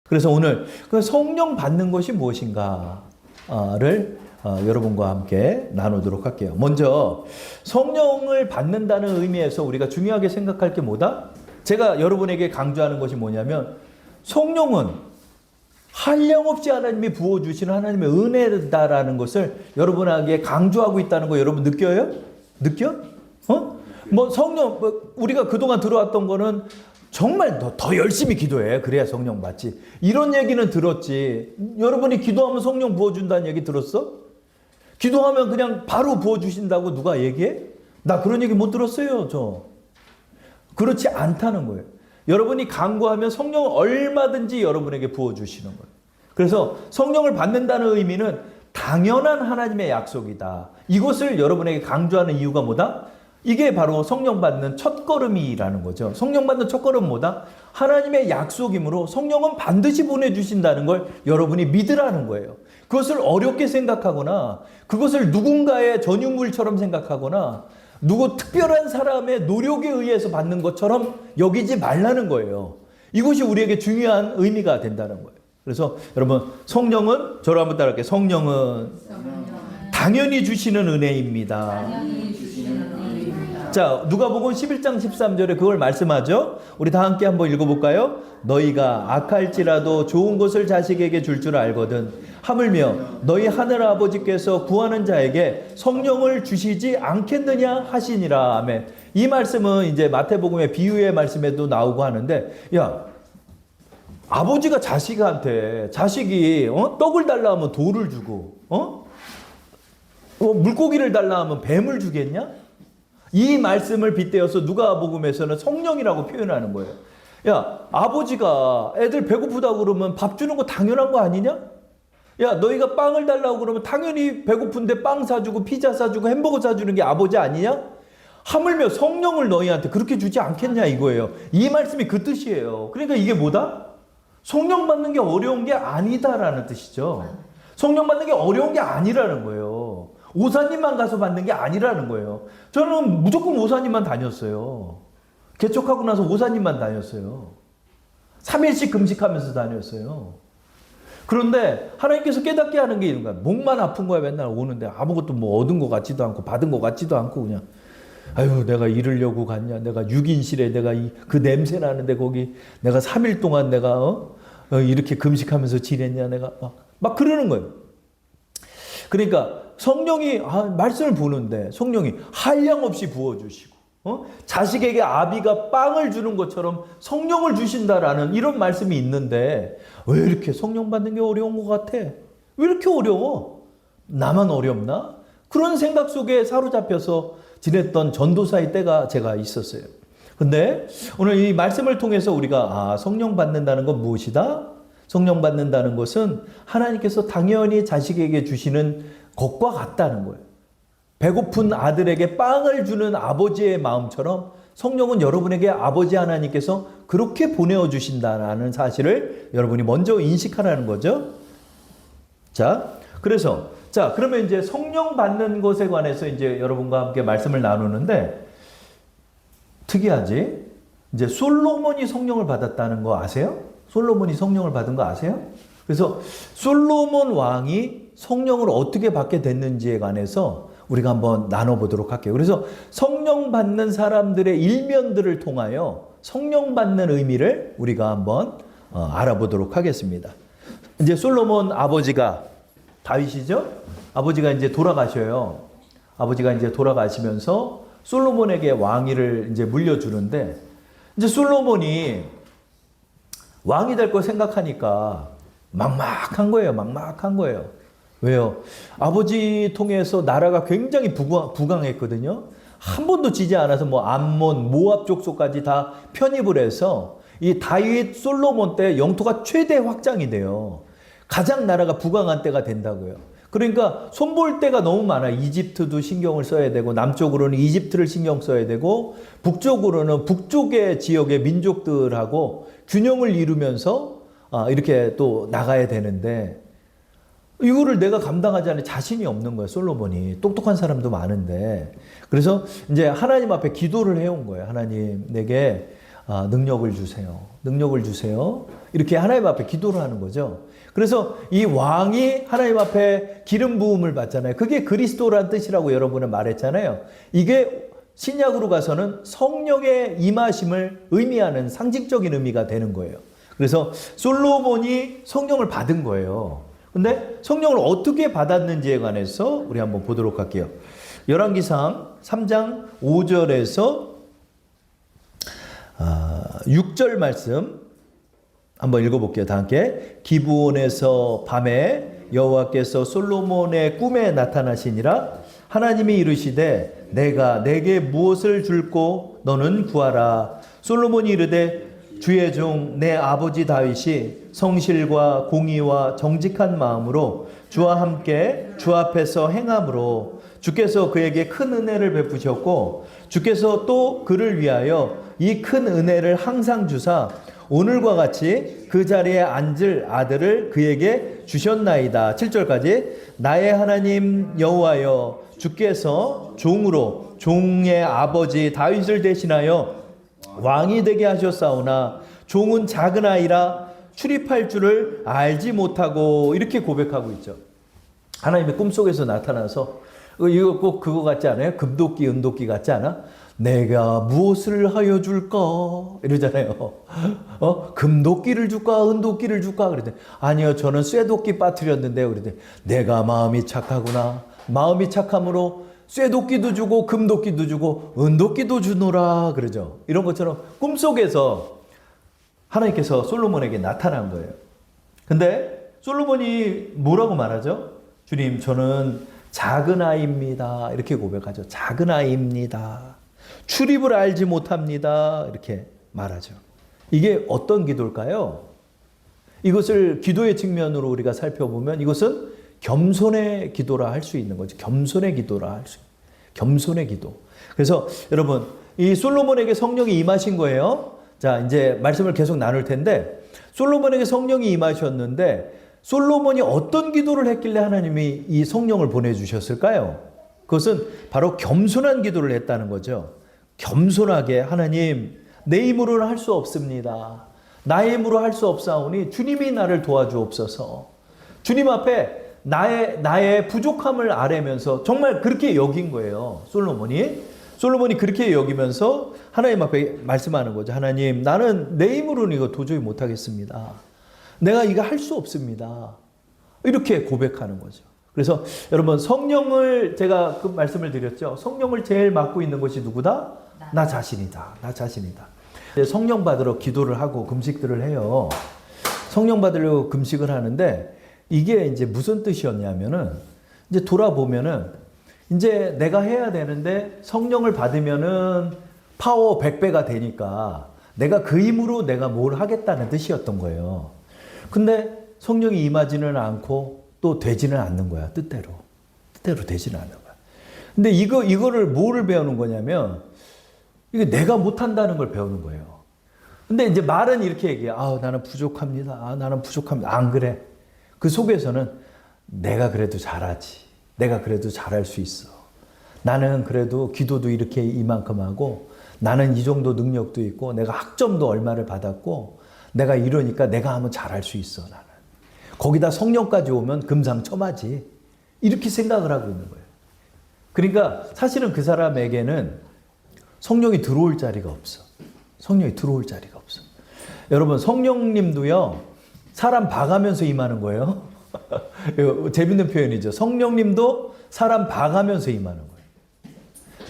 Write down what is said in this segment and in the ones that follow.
그래서 오늘 그 성령 받는 것이 무엇인가를 여러분과 함께 나누도록 할게요. 먼저 성령을 받는다는 의미에서 우리가 중요하게 생각할 게 뭐다? 제가 여러분에게 강조하는 것이 뭐냐면 성령은 한량없이 하나님이 부어주시는 하나님의 은혜다라는 것을 여러분에게 강조하고 있다는 거 여러분 느껴요? 느껴? 뭐 성령, 우리가 그동안 들어왔던 거는 정말 더 열심히 기도해. 그래야 성령 받지. 이런 얘기는 들었지. 여러분이 기도하면 성령 부어준다는 얘기 들었어? 기도하면 그냥 바로 부어주신다고 누가 얘기해? 나 그런 얘기 못 들었어요, 저. 그렇지 않다는 거예요. 여러분이 간구하면 성령을 얼마든지 여러분에게 부어주시는 거예요. 그래서 성령을 받는다는 의미는 당연한 하나님의 약속이다. 이것을 여러분에게 강조하는 이유가 뭐다? 이게 바로 성령 받는 첫걸음이라는 거죠. 성령 받는 첫걸음은 뭐다? 하나님의 약속이므로 성령은 반드시 보내주신다는 걸 여러분이 믿으라는 거예요. 그것을 어렵게 생각하거나 그것을 누군가의 전유물처럼 생각하거나 누구 특별한 사람의 노력에 의해서 받는 것처럼 여기지 말라는 거예요. 이것이 우리에게 중요한 의미가 된다는 거예요. 그래서 여러분 성령은 저를 한번 따라할게요. 성령은 당연히 주시는 은혜입니다. 자, 누가복음 11장 13절에 그걸 말씀하죠. 우리 다 함께 한번 읽어볼까요? 너희가 악할지라도 좋은 것을 자식에게 줄 줄 알거든 하물며 너희 하늘 아버지께서 구하는 자에게 성령을 주시지 않겠느냐 하시니라. 아멘. 이 말씀은 이제 마태복음의 비유의 말씀에도 나오고 하는데, 야, 아버지가 자식한테 자식이 떡을 달라 하면 돌을 주고 물고기를 달라 하면 뱀을 주겠냐? 이 말씀을 빗대어서 누가복음에서는 성령이라고 표현하는 거예요. 야, 아버지가 애들 배고프다고 그러면 밥 주는 거 당연한 거 아니냐? 야, 너희가 빵을 달라고 그러면 당연히 배고픈데 빵 사주고 피자 사주고 햄버거 사주는 게 아버지 아니냐? 하물며 성령을 너희한테 그렇게 주지 않겠냐 이거예요. 이 말씀이 그 뜻이에요. 그러니까 이게 뭐다? 성령 받는 게 어려운 게 아니다라는 뜻이죠. 성령 받는 게 어려운 게 아니라는 거예요. 오사님만 가서 받는 게 아니라는 거예요. 저는 무조건 오사님만 다녔어요. 개척하고 나서 오사님만 다녔어요. 3일씩 금식하면서 다녔어요. 그런데 하나님께서 깨닫게 하는 게 이런 거야. 목만 아픈 거야. 맨날 오는데 아무것도 뭐 얻은 것 같지도 않고 받은 것 같지도 않고 그냥 아유 내가 이러려고 갔냐. 내가 6인실에 내가 그 냄새 나는데 거기 내가 3일 동안 내가 이렇게 금식하면서 지냈냐. 내가 막 그러는 거예요. 그러니까 성령이 말씀을 보는데 성령이 한량없이 부어주시고 자식에게 아비가 빵을 주는 것처럼 성령을 주신다라는 이런 말씀이 있는데 왜 이렇게 성령 받는 게 어려운 것 같아? 왜 이렇게 어려워? 나만 어렵나? 그런 생각 속에 사로잡혀서 지냈던 전도사의 때가 제가 있었어요. 근데 오늘 이 말씀을 통해서 우리가 성령 받는다는 건 무엇이다? 성령 받는다는 것은 하나님께서 당연히 자식에게 주시는 것과 같다는 거예요. 배고픈 아들에게 빵을 주는 아버지의 마음처럼 성령은 여러분에게 아버지 하나님께서 그렇게 보내어 주신다는 사실을 여러분이 먼저 인식하라는 거죠. 자, 그래서 그러면 이제 성령 받는 것에 관해서 이제 여러분과 함께 말씀을 나누는데 특이하지? 이제 솔로몬이 성령을 받았다는 거 아세요? 솔로몬이 성령을 받은 거 아세요? 그래서 솔로몬 왕이 성령을 어떻게 받게 됐는지에 관해서 우리가 한번 나눠보도록 할게요. 그래서 성령 받는 사람들의 일면들을 통하여 성령 받는 의미를 우리가 한번 알아보도록 하겠습니다. 이제 솔로몬 아버지가 다윗이죠? 아버지가 이제 돌아가셔요. 아버지가 이제 돌아가시면서 솔로몬에게 왕위를 이제 물려주는데 이제 솔로몬이 왕이 될 거 생각하니까 막막한 거예요. 막막한 거예요. 왜요? 아버지 통해서 나라가 굉장히 부강했거든요. 한 번도 지지 않아서 뭐 암몬, 모압 족속까지 다 편입을 해서 이 다윗 솔로몬 때 영토가 최대 확장이 돼요. 가장 나라가 부강한 때가 된다고요. 그러니까 손볼 때가 너무 많아요. 이집트도 신경을 써야 되고 남쪽으로는 이집트를 신경 써야 되고 북쪽으로는 북쪽의 지역의 민족들하고 균형을 이루면서 이렇게 또 나가야 되는데 이거를 내가 감당하지 않을 자신이 없는 거예요. 솔로몬이. 똑똑한 사람도 많은데. 그래서 이제 하나님 앞에 기도를 해온 거예요. 하나님 내게 능력을 주세요. 능력을 주세요. 이렇게 하나님 앞에 기도를 하는 거죠. 그래서 이 왕이 하나님 앞에 기름 부음을 받잖아요. 그게 그리스도란 뜻이라고 여러분은 말했잖아요. 이게 신약으로 가서는 성령의 임하심을 의미하는 상징적인 의미가 되는 거예요. 그래서 솔로몬이 성령을 받은 거예요. 근데 성령을 어떻게 받았는지에 관해서 우리 한번 보도록 할게요. 열왕기상 3장 5절에서 6절 말씀 한번 읽어볼게요. 다 함께. 기브온에서 밤에 여호와께서 솔로몬의 꿈에 나타나시니라. 하나님이 이르시되 내가 내게 무엇을 줄꼬 너는 구하라. 솔로몬이 이르되 주의 종 내 아버지 다윗이 성실과 공의와 정직한 마음으로 주와 함께 주 앞에서 행함으로 주께서 그에게 큰 은혜를 베푸셨고 주께서 또 그를 위하여 이 큰 은혜를 항상 주사 오늘과 같이 그 자리에 앉을 아들을 그에게 주셨나이다. 7절까지. 나의 하나님 여호와여 주께서 종으로 종의 아버지 다윗을 대신하여 왕이 되게 하셨사오나 종은 작은 아이라 출입할 줄을 알지 못하고, 이렇게 고백하고 있죠. 하나님의 꿈속에서 나타나서, 이거 꼭 그거 같지 않아요? 금도끼 은도끼 같지 않아? 내가 무엇을 하여 줄까? 이러잖아요. 금도끼를 줄까? 은도끼를 줄까? 그랬더니 아니요, 저는 쇠도끼 빠뜨렸는데요. 그랬더니 내가 마음이 착하구나. 마음이 착함으로 쇠도끼도 주고 금도끼도 주고 은도끼도 주노라. 그러죠. 이런 것처럼 꿈속에서 하나님께서 솔로몬에게 나타난 거예요. 근데 솔로몬이 뭐라고 말하죠? 주님, 저는 작은 아이입니다. 이렇게 고백하죠. 작은 아이입니다. 출입을 알지 못합니다. 이렇게 말하죠. 이게 어떤 기도일까요? 이것을 기도의 측면으로 우리가 살펴보면 이것은 겸손의 기도라 할 수 있는 거죠. 겸손의 기도라 할 수 있는. 겸손의 기도. 그래서 여러분, 이 솔로몬에게 성령이 임하신 거예요. 자, 이제 말씀을 계속 나눌 텐데, 솔로몬에게 성령이 임하셨는데 솔로몬이 어떤 기도를 했길래 하나님이 이 성령을 보내주셨을까요? 그것은 바로 겸손한 기도를 했다는 거죠. 겸손하게, 하나님, 내 힘으로는 할 수 없습니다. 나의 힘으로 할 수 없사오니 주님이 나를 도와주옵소서. 주님 앞에 나의 부족함을 아뢰면서 정말 그렇게 여긴 거예요. 솔로몬이 그렇게 여기면서 하나님 앞에 말씀하는 거죠. 하나님, 나는 내 힘으로는 이거 도저히 못하겠습니다. 내가 이거 할 수 없습니다. 이렇게 고백하는 거죠. 그래서 여러분, 성령을, 제가 그 말씀을 드렸죠. 성령을 제일 맡고 있는 것이 누구다? 나 자신이다. 나 자신이다. 성령 받으러 기도를 하고 금식들을 해요. 성령 받으려고 금식을 하는데 이게 이제 무슨 뜻이었냐면은, 이제 돌아보면은 이제 내가 해야 되는데 성령을 받으면은 파워 100배가 되니까 내가 그 힘으로 내가 뭘 하겠다는 뜻이었던 거예요. 근데 성령이 임하지는 않고 또 되지는 않는 거야. 뜻대로 되지는 않는 거야. 근데 이거를 뭐를 배우는 거냐면, 이게 내가 못한다는 걸 배우는 거예요. 근데 이제 말은 이렇게 얘기해. 나는 부족합니다. 나는 부족합니다. 안 그래. 그 속에서는 내가 그래도 잘하지. 내가 그래도 잘할 수 있어. 나는 그래도 기도도 이렇게 이만큼 하고, 나는 이 정도 능력도 있고, 내가 학점도 얼마를 받았고, 내가 이러니까 내가 하면 잘할 수 있어. 나는. 거기다 성령까지 오면 금상첨화지. 이렇게 생각을 하고 있는 거예요. 그러니까 사실은 그 사람에게는 성령이 들어올 자리가 없어. 성령이 들어올 자리가 없어. 여러분, 성령님도요, 사람 봐가면서 임하는 거예요. 재밌는 표현이죠. 성령님도 사람 봐가면서 임하는 거예요.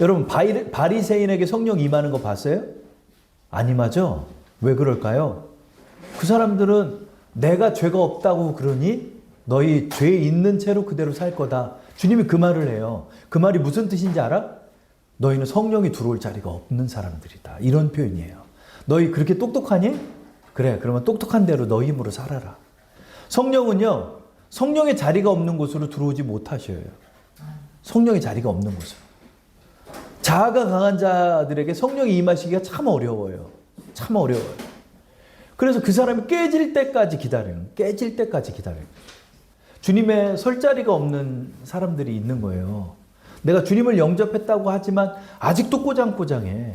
여러분, 바리새인에게 성령 임하는 거 봤어요? 안 임하죠? 왜 그럴까요? 그 사람들은 내가 죄가 없다고 그러니 너희 죄 있는 채로 그대로 살 거다. 주님이 그 말을 해요. 그 말이 무슨 뜻인지 알아? 너희는 성령이 들어올 자리가 없는 사람들이다. 이런 표현이에요. 너희 그렇게 똑똑하니? 그래, 그러면 똑똑한 대로 너희 힘으로 살아라. 성령은요, 성령의 자리가 없는 곳으로 들어오지 못하셔요. 성령의 자리가 없는 곳으로. 자아가 강한 자들에게 성령이 임하시기가 참 어려워요. 참 어려워요. 그래서 그 사람이 깨질 때까지 기다려요. 깨질 때까지 기다려요. 주님의 설 자리가 없는 사람들이 있는 거예요. 내가 주님을 영접했다고 하지만 아직도 꼬장꼬장해.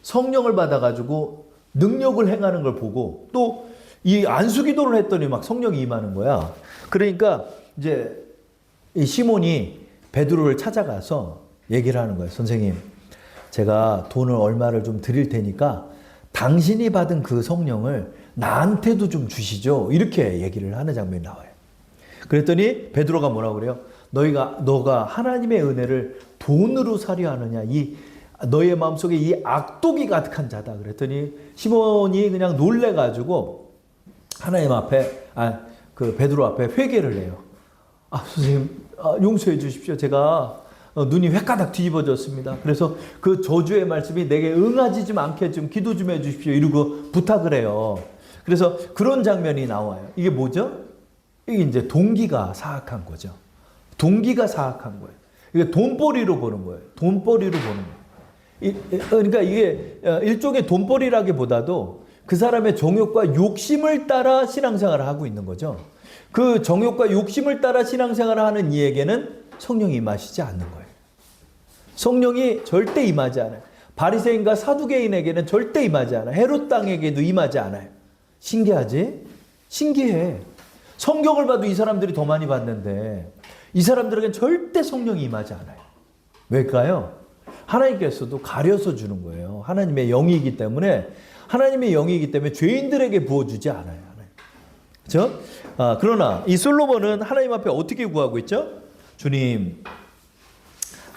성령을 받아가지고 능력을 행하는 걸 보고 또 이 안수기도를 했더니 막 성령이 임하는 거야. 그러니까 이제 이 시몬이 베드로를 찾아가서 얘기를 하는 거예요. 선생님, 제가 돈을 얼마를 좀 드릴 테니까 당신이 받은 그 성령을 나한테도 좀 주시죠. 이렇게 얘기를 하는 장면이 나와요. 그랬더니 베드로가 뭐라고 그래요? 너가 하나님의 은혜를 돈으로 사려 하느냐? 너의 마음속에 이 악독이 가득한 자다. 그랬더니 시몬이 그냥 놀래가지고 하나님 앞에, 그 베드로 앞에 회개를 해요. 선생님, 용서해 주십시오. 제가 눈이 횟가닥 뒤집어졌습니다. 그래서 그 저주의 말씀이 내게 응하지 좀 않게 좀 기도 좀 해 주십시오. 이러고 부탁을 해요. 그래서 그런 장면이 나와요. 이게 뭐죠? 이게 이제 동기가 사악한 거죠. 동기가 사악한 거예요. 이게 돈벌이로 보는 거예요. 돈벌이로 보는 거예요. 그러니까 이게 일종의 돈벌이라기보다도 그 사람의 정욕과 욕심을 따라 신앙생활을 하고 있는 거죠. 그 정욕과 욕심을 따라 신앙생활을 하는 이에게는 성령이 임하시지 않는 거예요. 성령이 절대 임하지 않아요. 바리새인과 사두개인에게는 절대 임하지 않아요. 헤롯 왕에게도 임하지 않아요. 신기하지? 신기해. 성경을 봐도 이 사람들이 더 많이 봤는데 이 사람들에게는 절대 성령이 임하지 않아요. 왜일까요? 하나님께서도 가려서 주는 거예요. 하나님의 영이기 때문에 죄인들에게 부어주지 않아요. 그렇죠? 그러나 이 솔로몬은 하나님 앞에 어떻게 구하고 있죠? 주님,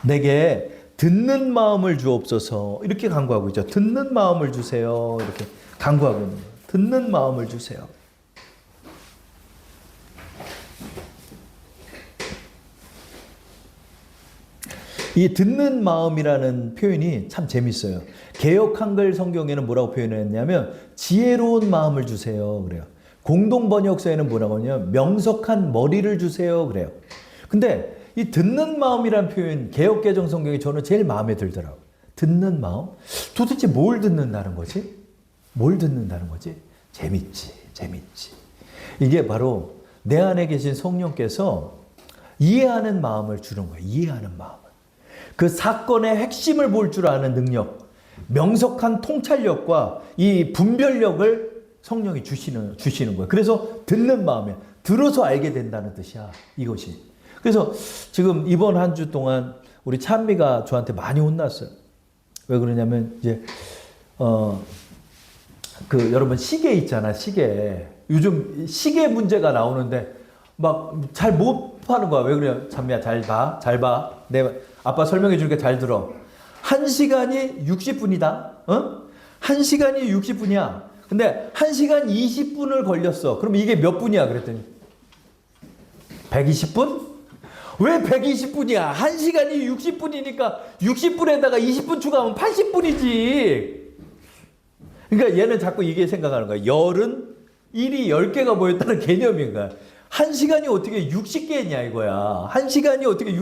내게 듣는 마음을 주옵소서. 이렇게 간구하고 있죠. 듣는 마음을 주세요. 이렇게 간구하고 있는 거예요. 듣는 마음을 주세요. 이 듣는 마음이라는 표현이 참 재밌어요. 개역 한글 성경에는 뭐라고 표현했냐면 지혜로운 마음을 주세요. 그래요. 공동 번역서에는 뭐라고 하냐면 명석한 머리를 주세요. 그래요. 근데 이 듣는 마음이라는 표현 개역 개정 성경이 저는 제일 마음에 들더라고요. 듣는 마음? 도대체 뭘 듣는다는 거지? 뭘 듣는다는 거지? 재밌지. 이게 바로 내 안에 계신 성령께서 이해하는 마음을 주는 거예요. 이해하는 마음을. 그 사건의 핵심을 볼 줄 아는 능력, 명석한 통찰력과 이 분별력을 성령이 주시는 거예요. 그래서 듣는 마음이야. 들어서 알게 된다는 뜻이야. 이것이. 그래서 지금 이번 한 주 동안 우리 찬미가 저한테 많이 혼났어요. 왜 그러냐면 이제 여러분 시계 있잖아. 시계. 요즘 시계 문제가 나오는데 막 잘 못 파는 거야. 왜 그래요? 찬미야 잘 봐. 아빠 설명해 주니까 잘 들어. 1시간이 60분이다. 1시간이 60분이야. 근데 1시간 20분을 걸렸어. 그럼 이게 몇 분이야? 그랬더니 120분? 왜 120분이야? 1시간이 60분이니까 60분에다가 20분 추가하면 80분이지. 그러니까 얘는 자꾸 이게 생각하는 거야. 열은 1이 10개가 모였다는 개념인 거야. 1시간이 어떻게 60개냐 이거야. 1시간이 어떻게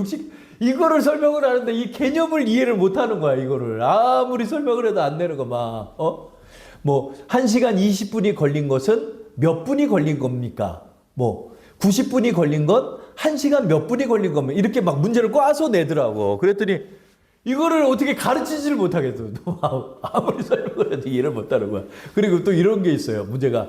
이거를 설명을 하는데 이 개념을 이해를 못 하는 거야, 이거를. 아무리 설명을 해도 안 되는 거 막. 1시간 20분이 걸린 것은 몇 분이 걸린 겁니까? 90분이 걸린 건 1시간 몇 분이 걸린 겁니까? 이렇게 막 문제를 꽈서 내더라고. 그랬더니 이거를 어떻게 가르치지를 못하겠어. 아무리 설명을 해도 이해를 못 하는 거야. 그리고 또 이런 게 있어요. 문제가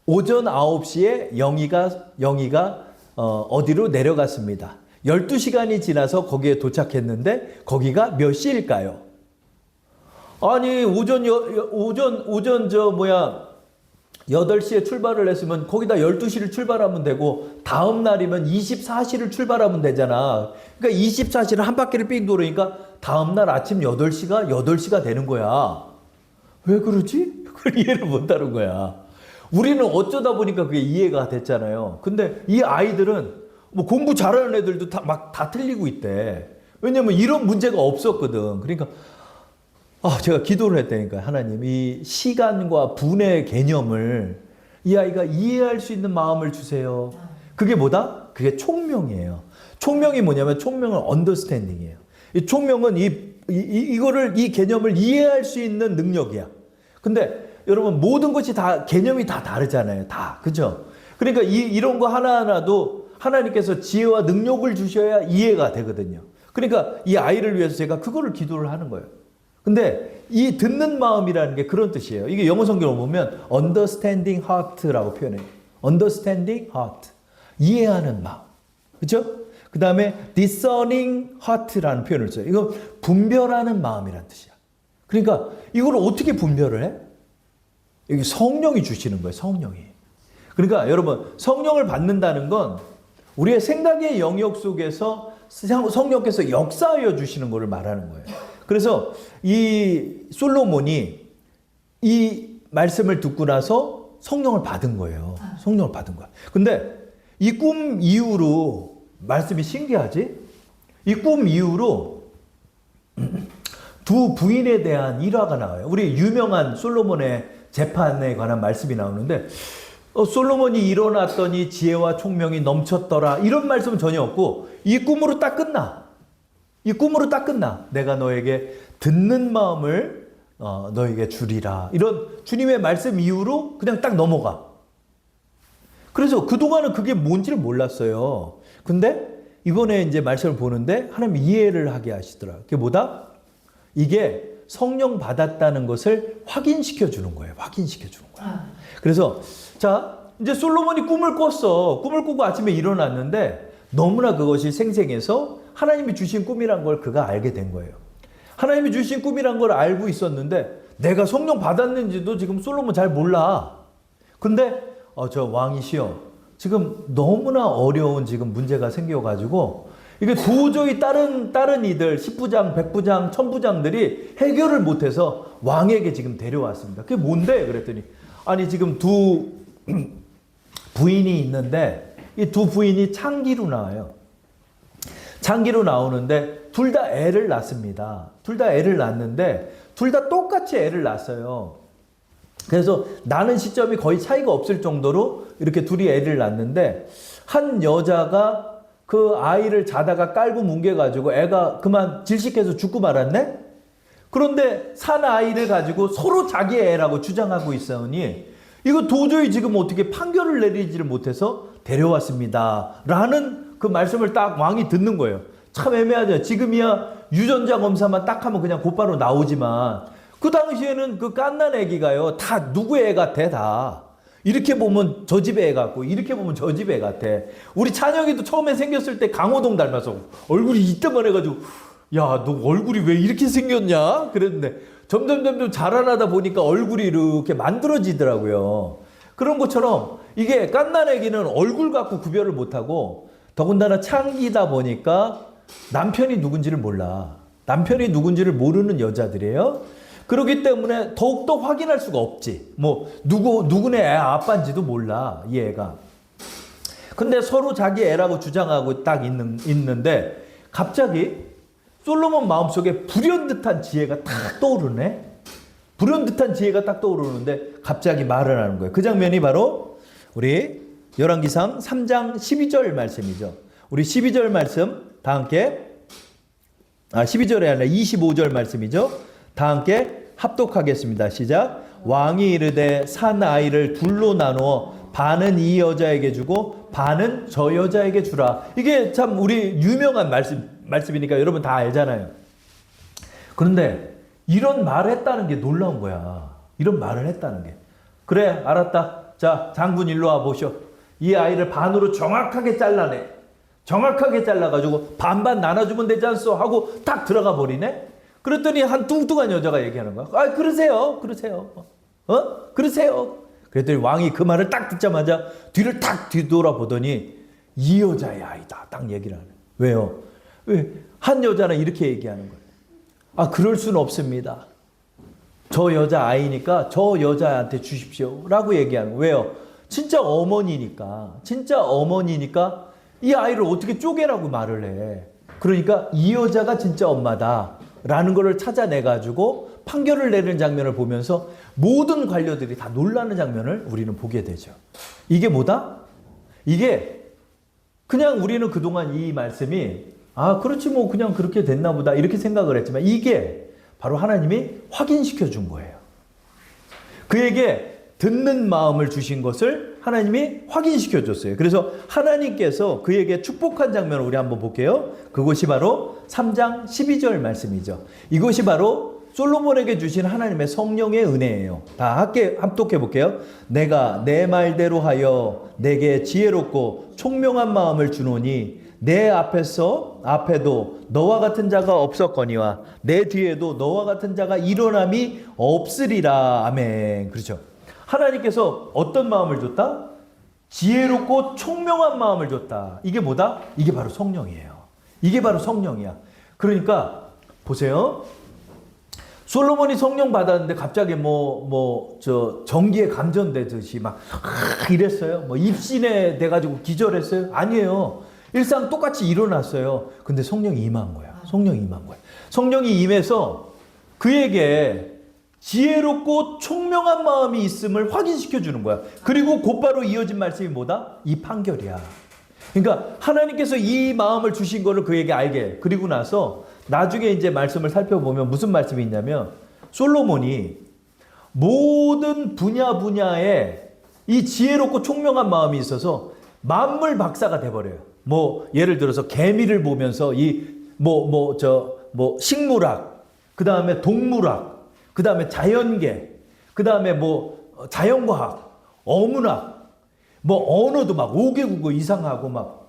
오전 9시에 영희가 어디로 내려갔습니다. 12시간이 지나서 거기에 도착했는데 거기가 몇 시일까요? 아니 오전 8시에 출발을 했으면 거기다 12시를 출발하면 되고 다음 날이면 24시를 출발하면 되잖아. 그러니까 24시를 한 바퀴를 삥 돌으니까 다음 날 아침 8시가 되는 거야. 왜 그러지? 그걸 이해를 못하는 거야. 우리는 어쩌다 보니까 그게 이해가 됐잖아요. 근데 이 아이들은 공부 잘하는 애들도 다 틀리고 있대. 왜냐면 이런 문제가 없었거든. 그러니까 제가 기도를 했다니까. 하나님, 이 시간과 분의 개념을 이 아이가 이해할 수 있는 마음을 주세요. 그게 뭐다? 그게 총명이에요. 총명이 뭐냐면 총명은 언더스탠딩이에요. 이 총명은 이 개념을 이해할 수 있는 능력이야. 근데 여러분 모든 것이 다 개념이 다 다르잖아요. 다. 그죠? 그러니까 이런 거 하나하나도 하나님께서 지혜와 능력을 주셔야 이해가 되거든요. 그러니까 이 아이를 위해서 제가 그거를 기도를 하는 거예요. 근데 이 듣는 마음이라는 게 그런 뜻이에요. 이게 영어 성경을 보면 understanding heart라고 표현해요. understanding heart. 이해하는 마음. 그렇죠? 그 다음에 discerning heart라는 표현을 써요. 이거 분별하는 마음이라는 뜻이야. 그러니까 이걸 어떻게 분별을 해? 여기 성령이 주시는 거예요. 성령이. 그러니까 여러분 성령을 받는다는 건 우리의 생각의 영역 속에서 성령께서 역사하여 주시는 것을 말하는 거예요. 그래서 이 솔로몬이 이 말씀을 듣고 나서 성령을 받은 거예요. 성령을 받은 거야. 근데 이 꿈 이후로 말씀이 신기하지? 이 꿈 이후로 두 부인에 대한 일화가 나와요. 우리 유명한 솔로몬의 재판에 관한 말씀이 나오는데 솔로몬이 일어났더니 지혜와 총명이 넘쳤더라. 이런 말씀은 전혀 없고 이 꿈으로 딱 끝나. 이 꿈으로 딱 끝나. 내가 너에게 듣는 마음을 너에게 주리라. 이런 주님의 말씀 이후로 그냥 딱 넘어가. 그래서 그동안은 그게 뭔지를 몰랐어요. 근데 이번에 이제 말씀을 보는데 하나님 이해를 하게 하시더라. 그게 뭐다? 이게 성령 받았다는 것을 확인시켜 주는 거예요. 확인시켜 주는 거야. 그래서 자, 이제 솔로몬이 꿈을 꿨어. 꿈을 꾸고 아침에 일어났는데 너무나 그것이 생생해서 하나님이 주신 꿈이란 걸 그가 알게 된 거예요. 하나님이 주신 꿈이란 걸 알고 있었는데 내가 성령 받았는지도 지금 솔로몬 잘 몰라. 근데 저 왕이시여, 지금 너무나 어려운 지금 문제가 생겨가지고 이게 도저히 다른 이들 10부장, 100부장, 1000부장들이 해결을 못해서 왕에게 지금 데려왔습니다. 그게 뭔데? 그랬더니 아니 지금 두 부인이 있는데 이 두 부인이 창기로 나와요. 창기로 나오는데 둘 다 애를 낳습니다. 둘 다 애를 낳는데 둘 다 똑같이 애를 낳았어요. 그래서 나는 시점이 거의 차이가 없을 정도로 이렇게 둘이 애를 낳는데 한 여자가 그 아이를 자다가 깔고 뭉개가지고 애가 그만 질식해서 죽고 말았네? 그런데 산 아이를 가지고 서로 자기 애라고 주장하고 있으니 이거 도저히 지금 어떻게 판결을 내리지를 못해서 데려왔습니다. 라는 그 말씀을 딱 왕이 듣는 거예요. 참 애매하죠. 지금이야 유전자 검사만 딱 하면 그냥 곧바로 나오지만 그 당시에는 그 갓난 애기가요. 다 누구의 애 같아 다. 이렇게 보면 저 집의 애 같고 이렇게 보면 저 집의 애 같아. 우리 찬영이도 처음에 생겼을 때 강호동 닮아서 얼굴이 이때만 해가지고 야, 너 얼굴이 왜 이렇게 생겼냐? 그랬는데 점점 자라나다 보니까 얼굴이 이렇게 만들어지더라고요. 그런 것처럼 이게 갓난 애기는 얼굴 갖고 구별을 못하고 더군다나 창기다 보니까 남편이 누군지를 몰라. 남편이 누군지를 모르는 여자들이에요. 그렇기 때문에 더욱더 확인할 수가 없지. 뭐 누구네 애 아빠인지도 몰라, 이 애가. 근데 서로 자기 애라고 주장하고 딱 있는데 갑자기 솔로몬 마음속에 불현듯한 지혜가 딱 떠오르네. 불현듯한 지혜가 딱 떠오르는데 갑자기 말을 하는 거예요. 그 장면이 바로 우리 열왕기상 3장 12절 말씀이죠. 우리 12절 말씀 다 함께 12절이 아니라 25절 말씀이죠. 다 함께 합독하겠습니다. 시작. 왕이 이르되 산 아이를 둘로 나누어 반은 이 여자에게 주고 반은 저 여자에게 주라. 이게 참 우리 유명한 말씀이니까 여러분 다 알잖아요. 그런데 이런 말을 했다는 게 놀라운 거야. 이런 말을 했다는 게. 그래, 알았다. 자, 장군 일로 와 보쇼. 이 아이를 반으로 정확하게 잘라내. 정확하게 잘라가지고 반반 나눠주면 되지 않소? 하고 딱 들어가 버리네. 그랬더니 한 뚱뚱한 여자가 얘기하는 거야. 아, 그러세요. 그러세요. 그랬더니 왕이 그 말을 딱 듣자마자 뒤를 딱 뒤돌아보더니 이 여자의 아이다. 딱 얘기를 하네. 왜요? 왜? 한 여자는 이렇게 얘기하는 거예요. 아, 그럴 수는 없습니다. 저 여자 아이니까 저 여자한테 주십시오. 라고 얘기하는 거예요. 왜요? 진짜 어머니니까 이 아이를 어떻게 쪼개라고 말을 해. 그러니까 이 여자가 진짜 엄마다. 라는 거를 찾아내가지고 판결을 내리는 장면을 보면서 모든 관료들이 다 놀라는 장면을 우리는 보게 되죠. 이게 뭐다? 이게 그냥 우리는 그동안 이 말씀이 아, 그렇지 뭐 그냥 그렇게 됐나 보다 이렇게 생각을 했지만 이게 바로 하나님이 확인시켜 준 거예요. 그에게 듣는 마음을 주신 것을 하나님이 확인시켜 줬어요. 그래서 하나님께서 그에게 축복한 장면을 우리 한번 볼게요. 그것이 바로 3장 12절 말씀이죠. 이것이 바로 솔로몬에게 주신 하나님의 성령의 은혜예요. 다 함께 합독해 볼게요. 내가 내 말대로 하여 내게 지혜롭고 총명한 마음을 주노니 내 앞에도 너와 같은 자가 없었거니와 내 뒤에도 너와 같은 자가 일어남이 없으리라. 아멘. 그렇죠. 하나님께서 어떤 마음을 줬다? 지혜롭고 총명한 마음을 줬다. 이게 뭐다? 이게 바로 성령이에요. 이게 바로 성령이야. 그러니까 보세요. 솔로몬이 성령 받았는데 갑자기 전기에 감전되듯이 막 이랬어요. 입신에 돼가지고 기절했어요. 아니에요. 일상 똑같이 일어났어요. 근데 성령이 임한 거야. 성령이 임한 거야. 성령이 임해서 그에게 지혜롭고 총명한 마음이 있음을 확인시켜 주는 거야. 그리고 곧바로 이어진 말씀이 뭐다? 이 판결이야. 그러니까 하나님께서 이 마음을 주신 거를 그에게 알게. 그리고 나서 나중에 이제 말씀을 살펴보면 무슨 말씀이 있냐면 솔로몬이 모든 분야에 이 지혜롭고 총명한 마음이 있어서 만물 박사가 돼버려요. 예를 들어서 개미를 보면서 식물학, 그 다음에 동물학, 그 다음에 자연계, 그 다음에 자연과학, 어문학, 언어도 막 5개 국어 이상하고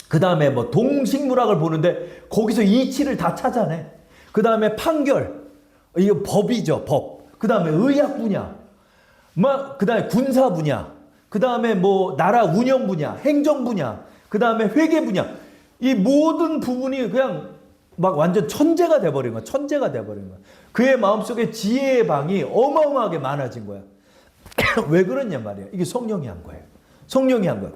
그 다음에 동식물학을 보는데 거기서 이치를 다 찾아내. 그 다음에 판결, 이거 법이죠, 법. 그 다음에 의학 분야, 그 다음에 군사 분야, 그 다음에 나라 운영 분야, 행정 분야, 그 다음에 회계 분야. 이 모든 부분이 그냥 완전 천재가 돼버린 거야. 천재가 돼버린 거야. 그의 마음속에 지혜의 방이 어마어마하게 많아진 거야. 왜 그러냐 말이야. 이게 성령이 한 거예요. 성령이 한 거야.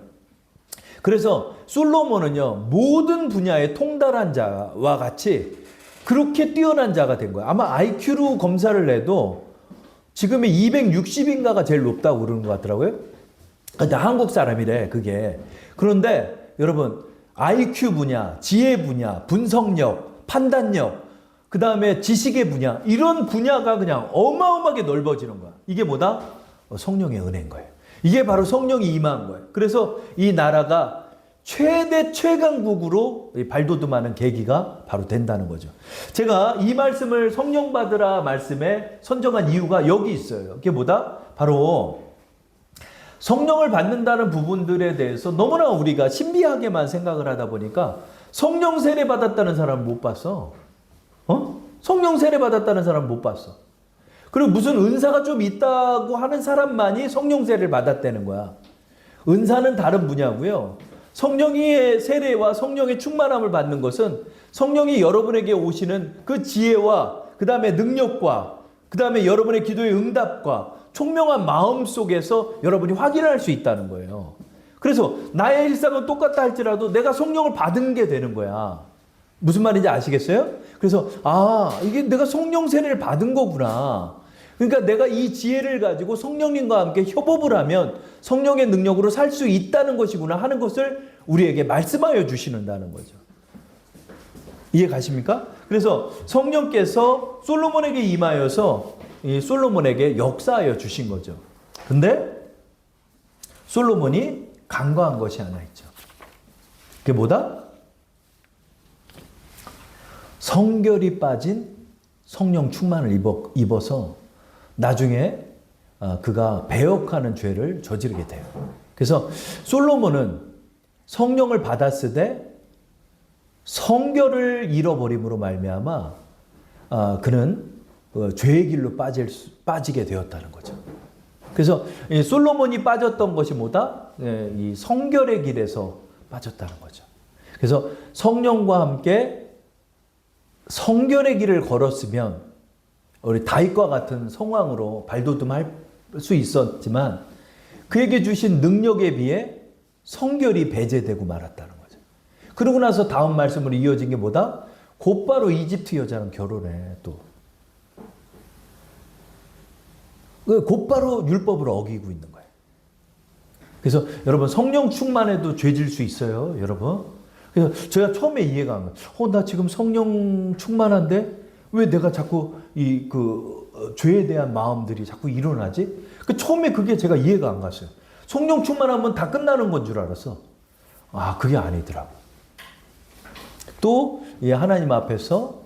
그래서 솔로몬은요, 모든 분야에 통달한 자와 같이 그렇게 뛰어난 자가 된 거야. 아마 IQ로 검사를 내도 지금의 260인가가 제일 높다고 그러는 것 같더라고요. 근데 한국 사람이래, 그게. 그런데 여러분, IQ 분야, 지혜 분야, 분석력, 판단력, 그 다음에 지식의 분야, 이런 분야가 그냥 어마어마하게 넓어지는 거야. 이게 뭐다? 성령의 은혜인 거예요. 이게 바로 성령이 임한 거예요. 그래서 이 나라가 최대 최강국으로 발돋움하는 계기가 바로 된다는 거죠. 제가 이 말씀을 성령 받으라 말씀에 선정한 이유가 여기 있어요. 그게 뭐다? 바로 성령을 받는다는 부분들에 대해서 너무나 우리가 신비하게만 생각을 하다 보니까 성령 세례 받았다는 사람 못 봤어. 성령 세례 받았다는 사람 못 봤어. 그리고 무슨 은사가 좀 있다고 하는 사람만이 성령 세례를 받았다는 거야. 은사는 다른 분야고요. 성령의 세례와 성령의 충만함을 받는 것은 성령이 여러분에게 오시는 그 지혜와 그 다음에 능력과 그 다음에 여러분의 기도의 응답과 총명한 마음 속에서 여러분이 확인할 수 있다는 거예요. 그래서 나의 일상은 똑같다 할지라도 내가 성령을 받은 게 되는 거야. 무슨 말인지 아시겠어요? 그래서 이게 내가 성령 세례를 받은 거구나. 그러니까 내가 이 지혜를 가지고 성령님과 함께 협업을 하면 성령의 능력으로 살 수 있다는 것이구나 하는 것을 우리에게 말씀하여 주시는다는 거죠. 이해 가십니까? 그래서 성령께서 솔로몬에게 임하여서 이 솔로몬에게 역사하여 주신 거죠. 근데 솔로몬이 간과한 것이 하나 있죠. 그게 뭐다? 성결이 빠진 성령 충만을 입어서 나중에 그가 배역하는 죄를 저지르게 돼요. 그래서 솔로몬은 성령을 받았으되 성결을 잃어버림으로 말미암아 그는 죄의 길로 빠지게 되었다는 거죠. 그래서 솔로몬이 빠졌던 것이 뭐다? 이 성결의 길에서 빠졌다는 거죠. 그래서 성령과 함께 성결의 길을 걸었으면 우리 다윗과 같은 성왕으로 발돋움할 수 있었지만 그에게 주신 능력에 비해 성결이 배제되고 말았다는 거죠. 그러고 나서 다음 말씀으로 이어진 게 뭐다? 곧바로 이집트 여자랑 결혼해 또. 곧바로 율법을 어기고 있는 거예요. 그래서 여러분 성령 충만해도 죄질 수 있어요, 여러분. 그래서 제가 처음에 이해가 안 가요. 나 지금 성령 충만한데 왜 내가 자꾸 죄에 대한 마음들이 자꾸 일어나지? 처음에 그게 제가 이해가 안 갔어요. 성령 충만하면 다 끝나는 건 줄 알았어. 그게 아니더라고. 또 하나님 앞에서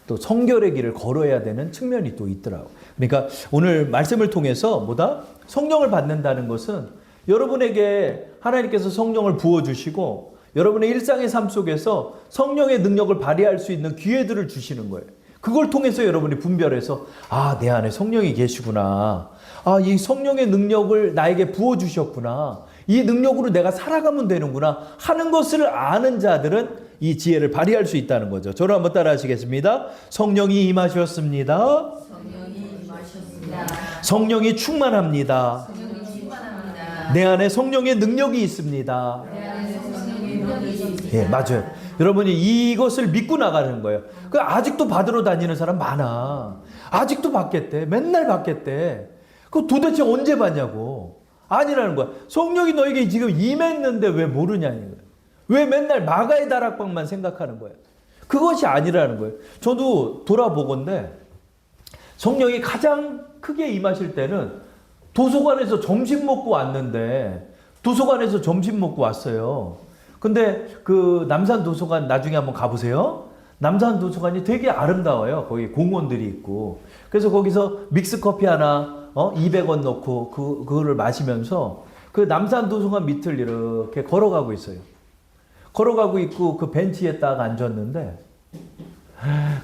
또 성결의 길을 걸어야 되는 측면이 또 있더라고. 그러니까 오늘 말씀을 통해서 뭐다? 성령을 받는다는 것은 여러분에게 하나님께서 성령을 부어주시고 여러분의 일상의 삶 속에서 성령의 능력을 발휘할 수 있는 기회들을 주시는 거예요. 그걸 통해서 여러분이 분별해서 아, 내 안에 성령이 계시구나. 아, 이 성령의 능력을 나에게 부어주셨구나. 이 능력으로 내가 살아가면 되는구나 하는 것을 아는 자들은 이 지혜를 발휘할 수 있다는 거죠. 저를 한번 따라 하시겠습니다. 성령이 임하셨습니다. 성령이 임하셨습니다. 성령이 충만합니다. 성령이 충만합니다. 내 안에 성령의 능력이 있습니다. 내 안에 성령의 능력이 있습니다. 예, 맞아요. 여러분이 이것을 믿고 나가는 거예요. 그 아직도 받으러 다니는 사람 많아. 아직도 받겠대. 맨날 받겠대. 그 도대체 언제 받냐고. 아니라는 거야. 성령이 너에게 지금 임했는데 왜 모르냐는 거야. 왜 맨날 마가의 다락방만 생각하는 거야. 그것이 아니라는 거예요. 저도 돌아보건데 성령이 가장 크게 임하실 때는 도서관에서 점심 먹고 왔는데 도서관에서 점심 먹고 왔어요. 근데 그 남산 도서관 나중에 한번 가보세요. 남산 도서관이 되게 아름다워요. 거기 공원들이 있고. 그래서 거기서 믹스 커피 하나 200원 넣고 그거를 마시면서 그 남산 도서관 밑을 이렇게 걸어가고 있어요. 걸어가고 있고 그 벤치에 딱 앉았는데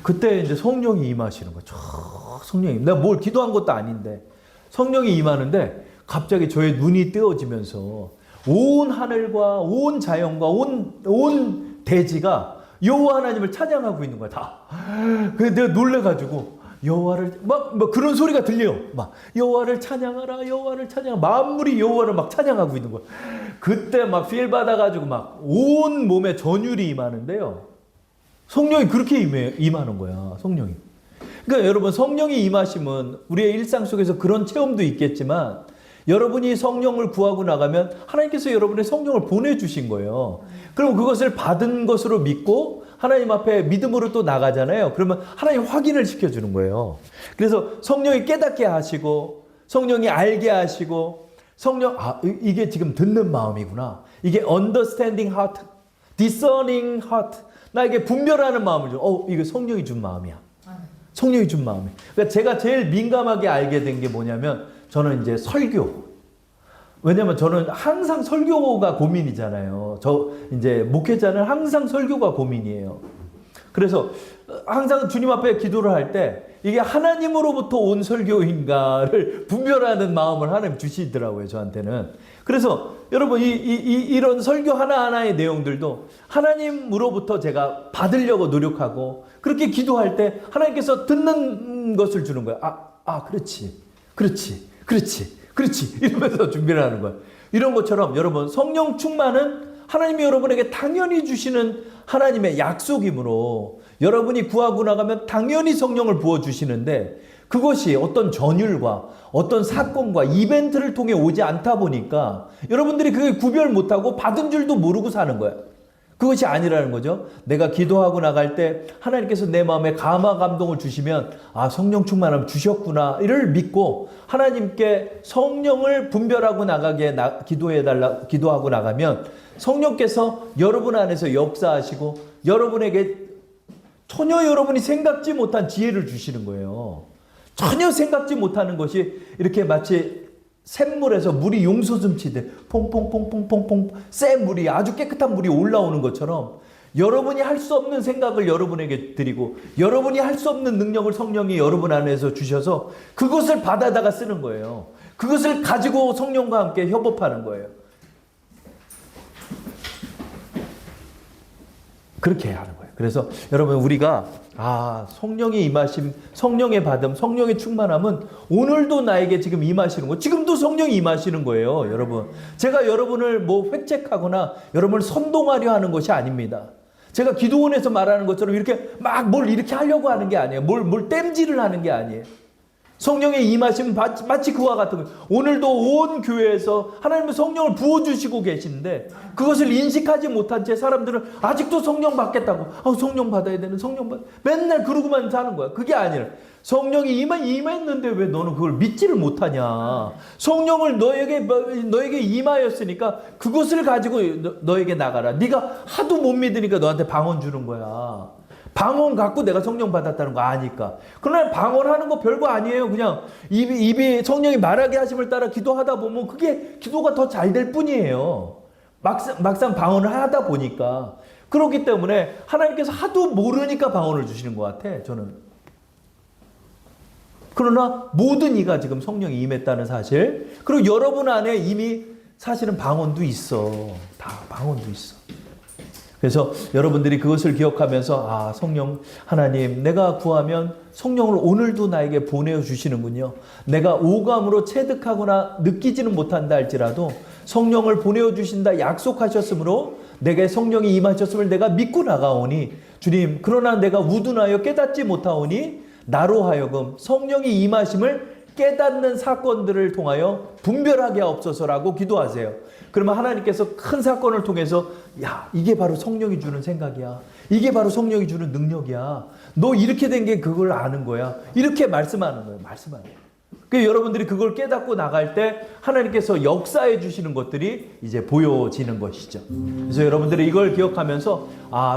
그때 이제 성령이 임하시는 거죠. 성령이. 내가 뭘 기도한 것도 아닌데 성령이 임하는데 갑자기 저의 눈이 뜨어지면서 온 하늘과 온 자연과 온 대지가 여호와 하나님을 찬양하고 있는 거야. 다. 그래서 내가 놀래가지고 여호와를 막 그런 소리가 들려요. 막 여호와를 찬양하라, 여호와를 찬양. 만물이 여호와를 막 찬양하고 있는 거야. 그때 막 필 받아가지고 막 온 몸에 전율이 임하는데요. 성령이 그렇게 임하는 거야. 성령이. 그러니까 여러분 성령이 임하시면 우리의 일상 속에서 그런 체험도 있겠지만 여러분이 성령을 구하고 나가면 하나님께서 여러분의 성령을 보내주신 거예요. 그럼 그것을 받은 것으로 믿고 하나님 앞에 믿음으로 또 나가잖아요. 그러면 하나님 확인을 시켜주는 거예요. 그래서 성령이 깨닫게 하시고 성령이 알게 하시고 성령 이게 지금 듣는 마음이구나. 이게 understanding heart, discerning heart. 나에게 분별하는 마음을 줘. 이게 성령이 준 마음이야. 성령이 준 마음이야. 그러니까 제가 제일 민감하게 알게 된 게 뭐냐면 저는 이제 설교. 왜냐면 저는 항상 설교가 고민이잖아요. 저 이제 목회자는 항상 설교가 고민이에요. 그래서 항상 주님 앞에 기도를 할 때 이게 하나님으로부터 온 설교인가를 분별하는 마음을 하나님 주시더라고요, 저한테는. 그래서 여러분 이런 설교 하나하나의 내용들도 하나님으로부터 제가 받으려고 노력하고 그렇게 기도할 때 하나님께서 듣는 것을 주는 거예요. 그렇지 이러면서 준비를 하는 거예요. 이런 것처럼 여러분 성령 충만은 하나님이 여러분에게 당연히 주시는 하나님의 약속이므로 여러분이 구하고 나가면 당연히 성령을 부어주시는데 그것이 어떤 전율과 어떤 사건과 이벤트를 통해 오지 않다 보니까 여러분들이 그게 구별 못하고 받은 줄도 모르고 사는 거야. 그것이 아니라는 거죠. 내가 기도하고 나갈 때 하나님께서 내 마음에 감화 감동을 주시면 성령 충만함 주셨구나 이를 믿고 하나님께 성령을 분별하고 나가게 기도하고 나가면 성령께서 여러분 안에서 역사하시고 여러분에게 전혀 여러분이 생각지 못한 지혜를 주시는 거예요. 전혀 생각지 못하는 것이 이렇게 마치 샘물에서 물이 용솟음치듯 퐁퐁퐁퐁퐁퐁 센 물이 아주 깨끗한 물이 올라오는 것처럼 여러분이 할 수 없는 생각을 여러분에게 드리고 여러분이 할 수 없는 능력을 성령이 여러분 안에서 주셔서 그것을 받아다가 쓰는 거예요. 그것을 가지고 성령과 함께 협업하는 거예요. 그렇게 해야 하는 거예요. 그래서 여러분 우리가 성령의 임하심, 성령의 받음, 성령의 충만함은 오늘도 나에게 지금 임하시는 거. 지금도 성령이 임하시는 거예요, 여러분. 제가 여러분을 획책하거나 여러분을 선동하려 하는 것이 아닙니다. 제가 기도원에서 말하는 것처럼 이렇게 막 뭘 이렇게 하려고 하는 게 아니에요. 뭘 땜질을 하는 게 아니에요. 성령의 임하심은 마치 그와 같은 거예요. 오늘도 온 교회에서 하나님의 성령을 부어주시고 계시는데 그것을 인식하지 못한 채 사람들은 아직도 성령 받겠다고 성령 받아야 되는 맨날 그러고만 사는 거야. 그게 아니라 성령이 임했는데 왜 너는 그걸 믿지를 못하냐. 성령을 너에게 임하였으니까 그것을 가지고 너에게 나가라. 네가 하도 못 믿으니까 너한테 방언 주는 거야. 방언 갖고 내가 성령 받았다는 거 아니까. 그러나 방언하는 거 별거 아니에요. 그냥 입이 성령이 말하게 하심을 따라 기도하다 보면 그게 기도가 더 잘 될 뿐이에요. 막상 방언을 하다 보니까. 그렇기 때문에 하나님께서 하도 모르니까 방언을 주시는 것 같아, 저는. 그러나 모든 이가 지금 성령이 임했다는 사실, 그리고 여러분 안에 이미 사실은 방언도 있어. 다 방언도 있어. 그래서 여러분들이 그것을 기억하면서 성령 하나님, 내가 구하면 성령을 오늘도 나에게 보내주시는군요. 내가 오감으로 체득하거나 느끼지는 못한다 할지라도 성령을 보내주신다 약속하셨으므로 내게 성령이 임하셨음을 내가 믿고 나가오니 주님, 그러나 내가 우둔하여 깨닫지 못하오니 나로 하여금 성령이 임하심을 깨닫는 사건들을 통하여 분별하게 하옵소서라고 기도하세요. 그러면 하나님께서 큰 사건을 통해서 이게 바로 성령이 주는 생각이야. 이게 바로 성령이 주는 능력이야. 너 이렇게 된 게 그걸 아는 거야. 이렇게 말씀하는 거예요. 말씀하는 거예요. 그러니까 여러분들이 그걸 깨닫고 나갈 때 하나님께서 역사해 주시는 것들이 이제 보여지는 것이죠. 그래서 여러분들이 이걸 기억하면서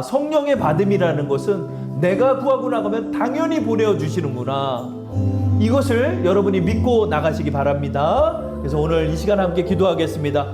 성령의 받음이라는 것은 내가 구하고 나가면 당연히 보내주시는구나. 이것을 여러분이 믿고 나가시기 바랍니다. 그래서 오늘 이 시간 함께 기도하겠습니다.